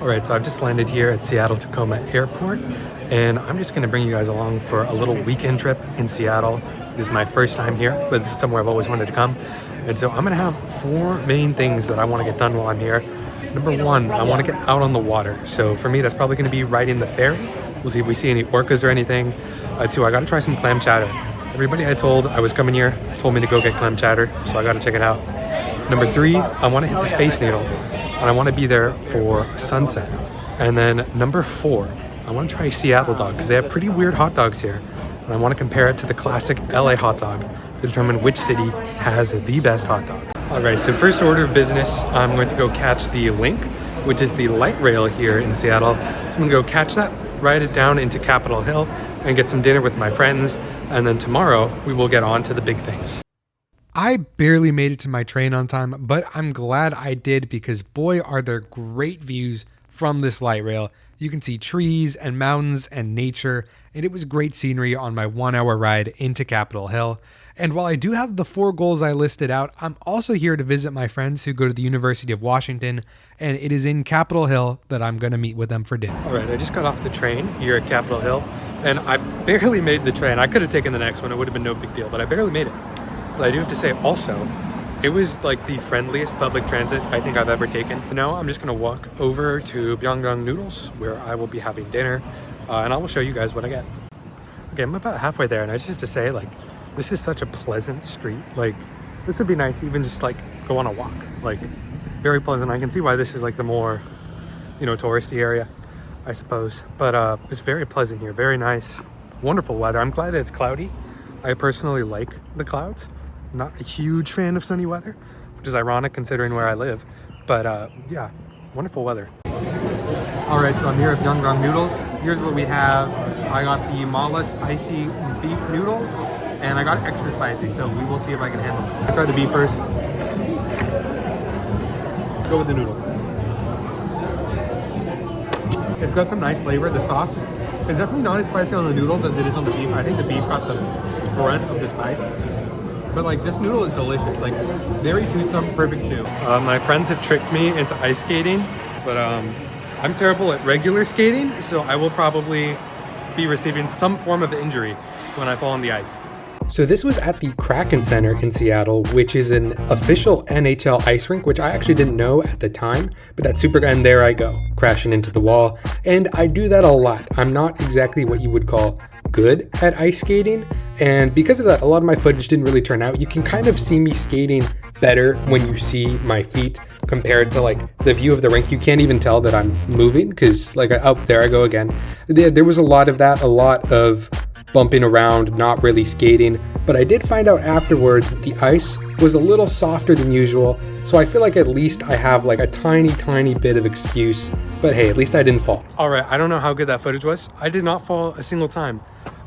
All right, so I've just landed here at Seattle Tacoma Airport, and I'm just gonna bring you guys along for a little weekend trip in Seattle. This is my first time here, but this is somewhere I've always wanted to come. And so I'm gonna have 4 main things that I wanna get done while I'm here. Number 1, I wanna get out on the water. So for me, that's probably gonna be riding the ferry. We'll see if we see any orcas or anything. 2, I gotta try some clam chowder. Everybody I told I was coming here told me to go get clam chowder, so I gotta check it out. Number 3, I wanna hit the Space Needle, and I wanna be there for sunset. And then number 4, I wanna try Seattle dog, because they have pretty weird hot dogs here. And I wanna compare it to the classic LA hot dog to determine which city has the best hot dog. All right, so first order of business, I'm going to go catch the Link, which is the light rail here in Seattle. So I'm gonna go catch that, ride it down into Capitol Hill, and get some dinner with my friends. And then tomorrow, we will get on to the big things. I barely made it to my train on time, but I'm glad I did because boy, are there great views from this light rail. You can see trees and mountains and nature, and it was great scenery on my 1-hour ride into Capitol Hill. And while I do have the 4 goals I listed out, I'm also here to visit my friends who go to the University of Washington, and it is in Capitol Hill that I'm going to meet with them for dinner. All right, I just got off the train here at Capitol Hill, and I barely made the train. I could have taken the next one, it would have been no big deal, but I barely made it. But I do have to say also, it was like the friendliest public transit I think I've ever taken. Now I'm just gonna walk over to Byonggang Noodles where I will be having dinner and I will show you guys what I get. Okay, I'm about halfway there and I just have to say, like, this is such a pleasant street. Like, this would be nice even just like go on a walk. Like, very pleasant. I can see why this is like the more, you know, touristy area, I suppose. But it's very pleasant here, very nice, wonderful weather. I'm glad that it's cloudy. I personally like the clouds. Not a huge fan of sunny weather, which is ironic considering where I live, but yeah, wonderful weather. All right, so I'm here at Byonggang Noodles. Here's what we have. I got the mala spicy beef noodles, and I got extra spicy, so we will see if I can handle it. I'll try the beef first. Go with the noodle. It's got some nice flavor. The sauce is definitely not as spicy on the noodles as it is on the beef. I think the beef got the brunt of the spice. But like, this noodle is delicious, like very toothsome, perfect chew. My friends have tricked me into ice skating, but I'm terrible at regular skating, so I will probably be receiving some form of injury when I fall on the ice. So this was at the Kraken Center in Seattle, which is an official NHL ice rink, which I actually didn't know at the time, but that's super, and there I go, crashing into the wall. And I do that a lot. I'm not exactly what you would call good at ice skating, and because of that, a lot of my footage didn't really turn out. You can kind of see me skating better when you see my feet compared to like the view of the rink. You can't even tell that I'm moving because like, oh, there I go again. There was a lot of that, a lot of bumping around, not really skating, but I did find out afterwards that the ice was a little softer than usual, so I feel like at least I have like a tiny bit of excuse, but hey, at least I didn't fall. All right, I don't know how good that footage was. I did not fall a single time.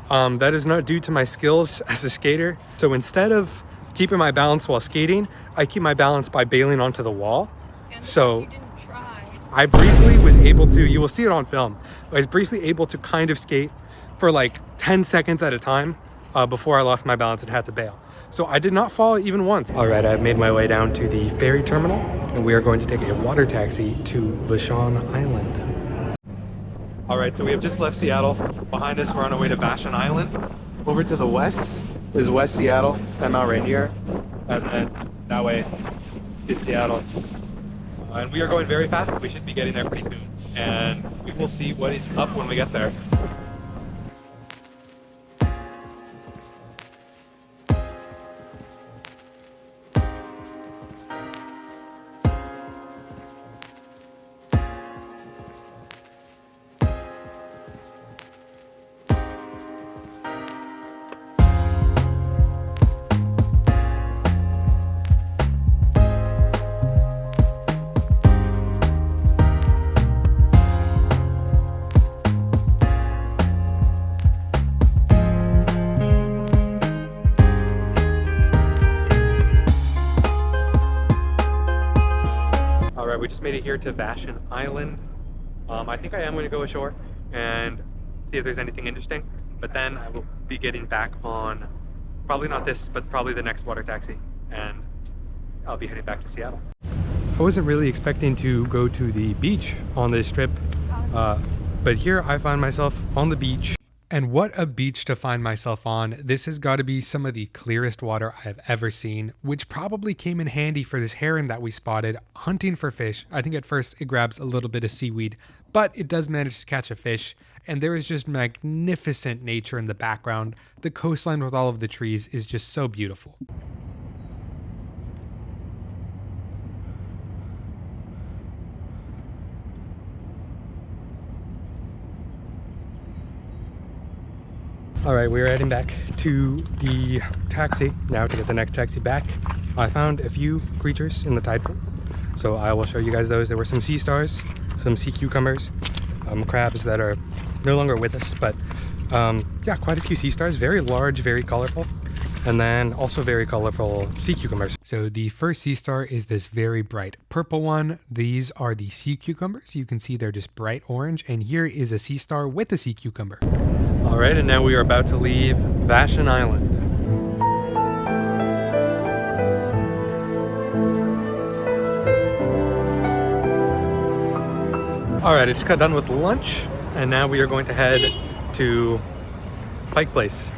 That is not due to my skills as a skater. So instead of keeping my balance while skating, I keep my balance by bailing onto the wall. So I briefly was able to, you will see it on film, I was briefly able to kind of skate for like 10 seconds at a time before I lost my balance and had to bail. So I did not fall even once. All right, I've made my way down to the ferry terminal and we are going to take a water taxi to Vashon Island. All right, so we have just left Seattle. Behind us, we're on our way to Vashon Island. Over to the west is West Seattle. I'm out right here. And then that way is Seattle. And we are going very fast. We should be getting there pretty soon. And we will see what is up when we get there. We just made it here to Vashon Island. I think I am going to go ashore and see if there's anything interesting, but then I will be getting back on, probably not this, but probably the next water taxi, and I'll be heading back to Seattle. I wasn't really expecting to go to the beach on this trip, but here I find myself on the beach. And what a beach to find myself on. This has got to be some of the clearest water I've ever seen, which probably came in handy for this heron that we spotted hunting for fish. I think at first it grabs a little bit of seaweed, but it does manage to catch a fish. And there is just magnificent nature in the background. The coastline with all of the trees is just so beautiful. All right, we're heading back to the taxi now to get the next taxi back. I found a few creatures in the tide pool, so I will show you guys those. There were some sea stars, some sea cucumbers, crabs that are no longer with us, but yeah, quite a few sea stars, very large, very colorful, and then also very colorful sea cucumbers. So the first sea star is this very bright purple one. These are the sea cucumbers. You can see they're just bright orange, and here is a sea star with a sea cucumber. All right, and now we are about to leave Vashon Island. All right, I just got done with lunch, and now we are going to head to Pike Place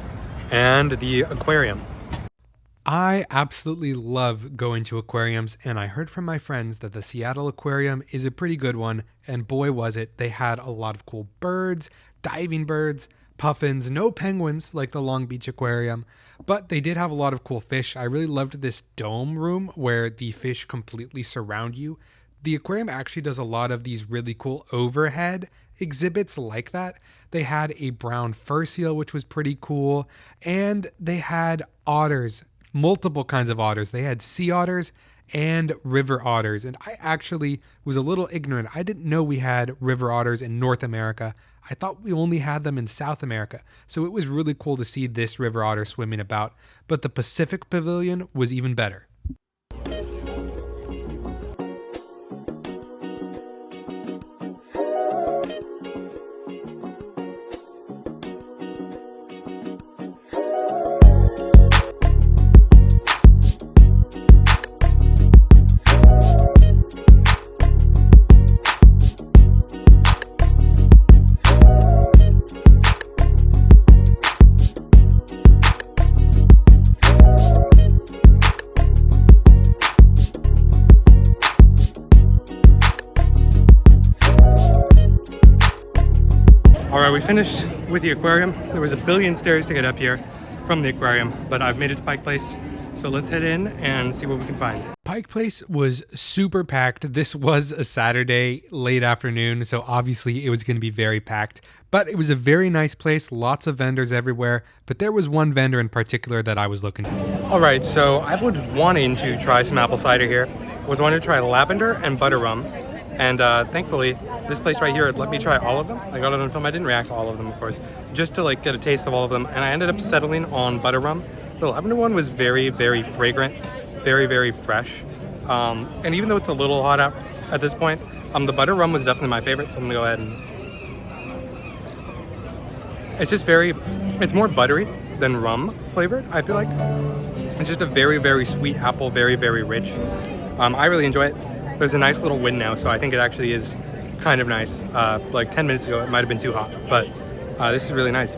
and the aquarium. I absolutely love going to aquariums, and I heard from my friends that the Seattle Aquarium is a pretty good one, and boy was it. They had a lot of cool birds, diving birds, puffins, no penguins like the Long Beach Aquarium, but they did have a lot of cool fish. I really loved this dome room where the fish completely surround you. The aquarium actually does a lot of these really cool overhead exhibits like that. They had a brown fur seal, which was pretty cool, and they had otters, multiple kinds of otters. They had sea otters and river otters, and I actually was a little ignorant. I didn't know we had river otters in North America. I thought we only had them in South America, so it was really cool to see this river otter swimming about, but the Pacific Pavilion was even better. We finished with the aquarium. There was a billion stairs to get up here from the aquarium, but I've made it to Pike Place. So let's head in and see what we can find. Pike Place was super packed. This was a Saturday late afternoon, so obviously it was going to be very packed, but it was a very nice place, lots of vendors everywhere, but there was one vendor in particular that I was looking for. All right, so I was wanting to try some apple cider here. I was wanting to try lavender and butter rum, and thankfully this place right here let me try all of them. I got it on film. I didn't react to all of them, of course, just to like get a taste of all of them, and I ended up settling on butter rum. The lavender one was very, very fragrant, very, very fresh, and even though it's a little hot out at this point, the butter rum was definitely my favorite, so I'm gonna go ahead and it's just it's more buttery than rum flavored, I feel like. It's just a very, very sweet apple, very, very rich. I really enjoy it. There's a nice little wind now, so I think it actually is kind of nice. Like 10 minutes ago, it might have been too hot, but this is really nice.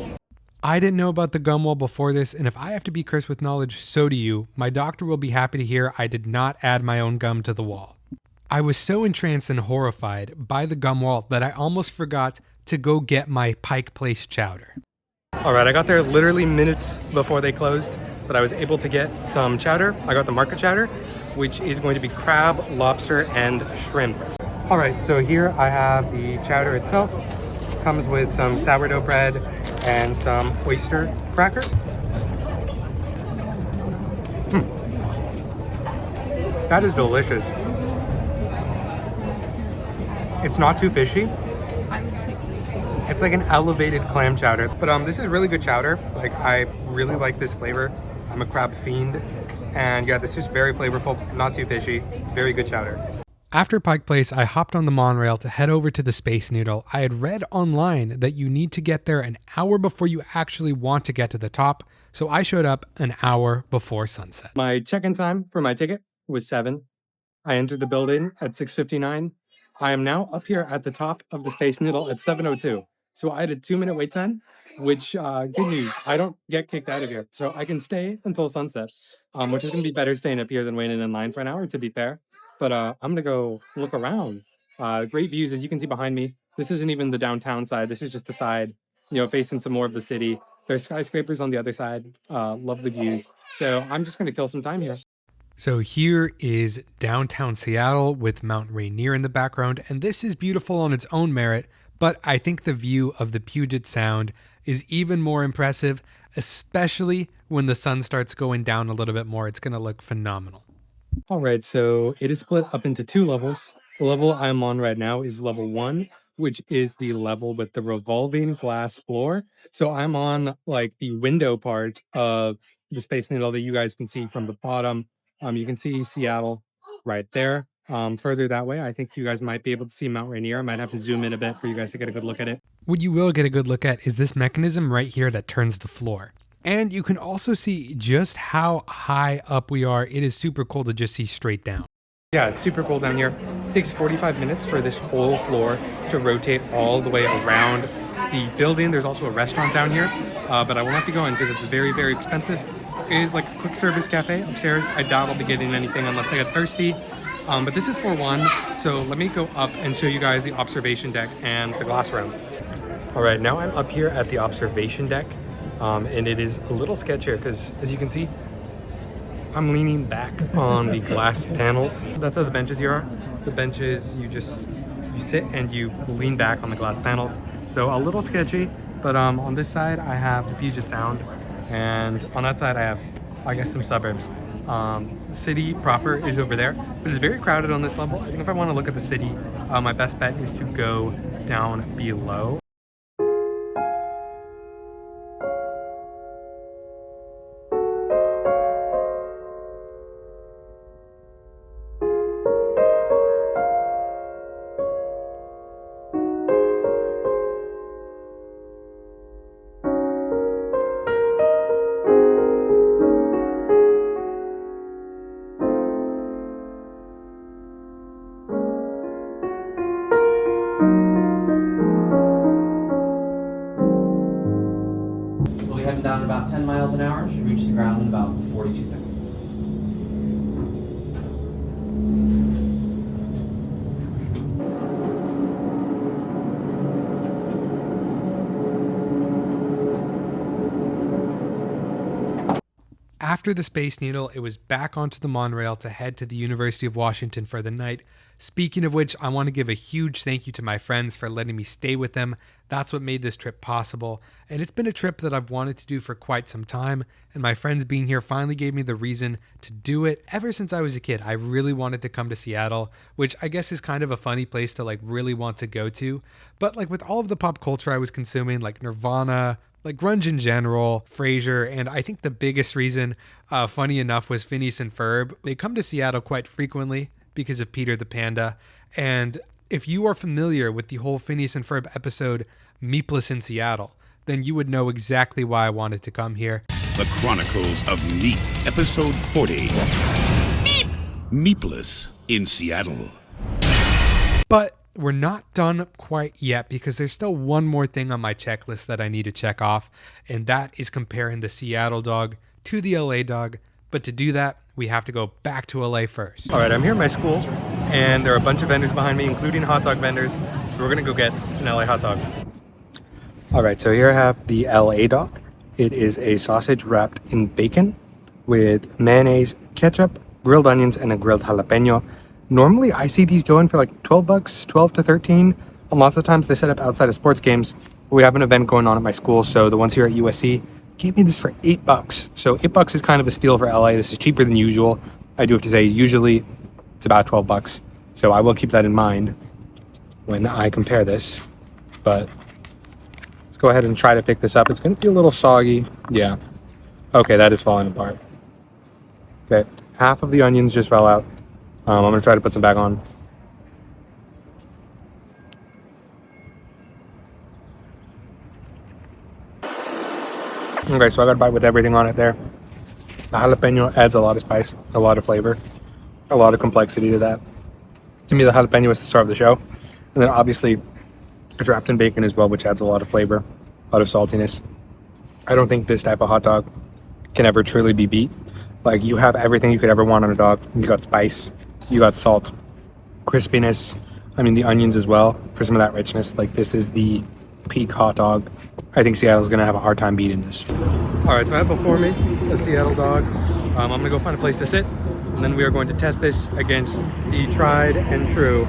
I didn't know about the gum wall before this, and if I have to be cursed with knowledge, so do you. My doctor will be happy to hear I did not add my own gum to the wall. I was so entranced and horrified by the gum wall that I almost forgot to go get my Pike Place chowder. All right, I got there literally minutes before they closed, but I was able to get some chowder. I got the market chowder, which is going to be crab, lobster, and shrimp. All right, so here I have the chowder itself. Comes with some sourdough bread and some oyster crackers. That is delicious. It's not too fishy. It's like an elevated clam chowder, but this is really good chowder. Like, I really like this flavor. I'm a crab fiend, and yeah, this is very flavorful, not too fishy, very good chowder. After Pike Place, I hopped on the monorail to head over to the Space Needle. I had read online that you need to get there an hour before you actually want to get to the top, so I showed up an hour before sunset. My check-in time for my ticket was 7. I entered the building at 6:59. I am now up here at the top of the Space Needle at 7:02. So I had a 2-minute wait time, which good news. I don't get kicked out of here, so I can stay until sunset, which is gonna be better staying up here than waiting in line for an hour, to be fair. But I'm gonna go look around. Great views, as you can see behind me. This isn't even the downtown side. This is just the side, facing some more of the city. There's skyscrapers on the other side. Lovely views. So I'm just gonna kill some time here. So here is downtown Seattle with Mount Rainier in the background, and this is beautiful on its own merit, but I think the view of the Puget Sound is even more impressive, especially when the sun starts going down a little bit more. It's going to look phenomenal. All right, so it is split up into two levels. The level I'm on right now is level 1, which is the level with the revolving glass floor. So I'm on like the window part of the Space Needle that you guys can see from the bottom. You can see Seattle right there. Further that way, I think you guys might be able to see Mount Rainier. I might have to zoom in a bit for you guys to get a good look at it. What you will get a good look at is this mechanism right here that turns the floor. And you can also see just how high up we are. It is super cool to just see straight down. Yeah, it's super cool down here. It takes 45 minutes for this whole floor to rotate all the way around the building. There's also a restaurant down here, but I will not be going because it's very, very expensive. It is like a quick service cafe upstairs. I doubt I'll be getting anything unless I get thirsty. But this is for one, so let me go up and show you guys the observation deck and the glass room. All right, now I'm up here at the observation deck. And it is a little sketchier because, as you can see, I'm leaning back on the glass panels. That's how the benches here are. The benches, you sit and you lean back on the glass panels. So a little sketchy, but on this side I have the Puget Sound, and on that side I have, I guess, some suburbs. The city proper is over there, but it's very crowded on this level. I think if I want to look at the city, my best bet is to go down below. Heading down at about 10 miles an hour. Should reach the ground in about 42 seconds. After the Space Needle, it was back onto the monorail to head to the University of Washington for the night. Speaking of which, I want to give a huge thank you to my friends for letting me stay with them. That's what made this trip possible. And it's been a trip that I've wanted to do for quite some time. And my friends being here finally gave me the reason to do it. Ever since I was a kid, I really wanted to come to Seattle, which I guess is kind of a funny place to really want to go to. But with all of the pop culture I was consuming, like Nirvana, grunge in general, Frasier, and I think the biggest reason, funny enough, was Phineas and Ferb. They come to Seattle quite frequently because of Peter the Panda. And if you are familiar with the whole Phineas and Ferb episode, Meepless in Seattle, then you would know exactly why I wanted to come here. The Chronicles of Meep, episode 40. Meep! Meepless in Seattle. But we're not done quite yet because there's still one more thing on my checklist that I need to check off, and that is comparing the Seattle dog to the LA dog. But to do that, we have to go back to LA first. All right, I'm here at my school, and there are a bunch of vendors behind me, including hot dog vendors. So we're gonna go get an LA hot dog. All right, so here I have the LA dog. It is a sausage wrapped in bacon with mayonnaise, ketchup, grilled onions, and a grilled jalapeno. Normally, I see these going for 12 bucks, 12 to 13. Lots of times they set up outside of sports games. We have an event going on at my school, so the ones here at USC gave me this for 8 bucks. So 8 bucks is kind of a steal for LA. This is cheaper than usual. I do have to say, usually it's about 12 bucks. So I will keep that in mind when I compare this. But let's go ahead and try to pick this up. It's going to be a little soggy. Yeah. Okay, that is falling apart. Okay, half of the onions just fell out. I'm going to try to put some back on. Okay, so I got a bite with everything on it there. The jalapeno adds a lot of spice, a lot of flavor. a lot of complexity to that. To me, the jalapeno is the star of the show. And then obviously it's wrapped in bacon as well, which adds a lot of flavor, a lot of saltiness. I don't think this type of hot dog can ever truly be beat. Like, you have everything you could ever want on a dog. You got spice, you got salt, crispiness. I mean, the onions as well for some of that richness. Like, this is the peak hot dog. I think Seattle's gonna have a hard time beating this. All right, so I have before me a Seattle dog. I'm gonna go find a place to sit, and then we are going to test this against the tried and true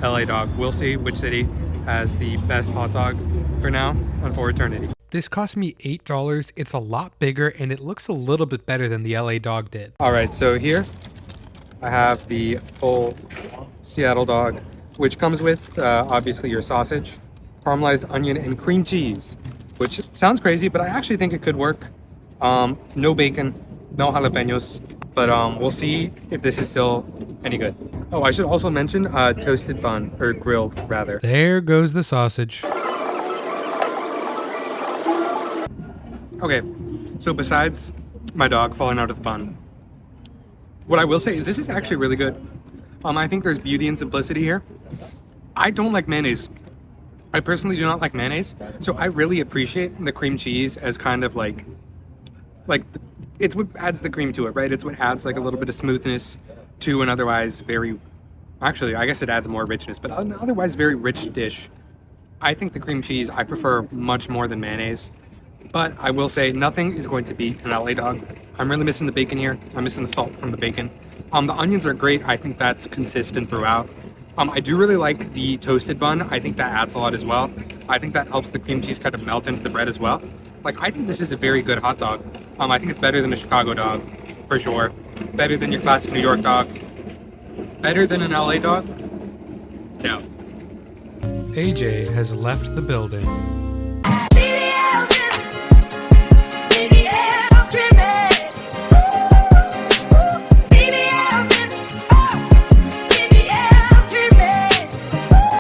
LA dog. We'll see which city has the best hot dog for now and for eternity. This cost me $8. It's a lot bigger and it looks a little bit better than the LA dog did. All right, so here I have the full Seattle dog, which comes with obviously your sausage, caramelized onion, and cream cheese, which sounds crazy, but I actually think it could work. No bacon, no jalapenos, but we'll see if this is still any good. Oh, I should also mention toasted bun, or grilled rather. There goes the sausage. Okay, so besides my dog falling out of the bun, what I will say is this is actually really good. I think there's beauty and simplicity here. I don't like mayonnaise. I personally do not like mayonnaise, so I really appreciate the cream cheese as kind of like it's what adds the cream to it, right? It's what adds like a little bit of smoothness to an otherwise very, actually, I guess it adds more richness, but an otherwise very rich dish. I think the cream cheese I prefer much more than mayonnaise. But I will say nothing is going to beat an LA dog. I'm really missing the bacon here. I'm missing the salt from the bacon. The onions are great. I think that's consistent throughout. I do really like the toasted bun. I think that adds a lot as well. I think that helps the cream cheese kind of melt into the bread as well. Like, I think this is a very good hot dog. I think it's better than a Chicago dog, for sure. Better than your classic New York dog. Better than an LA dog? No. AJ has left the building.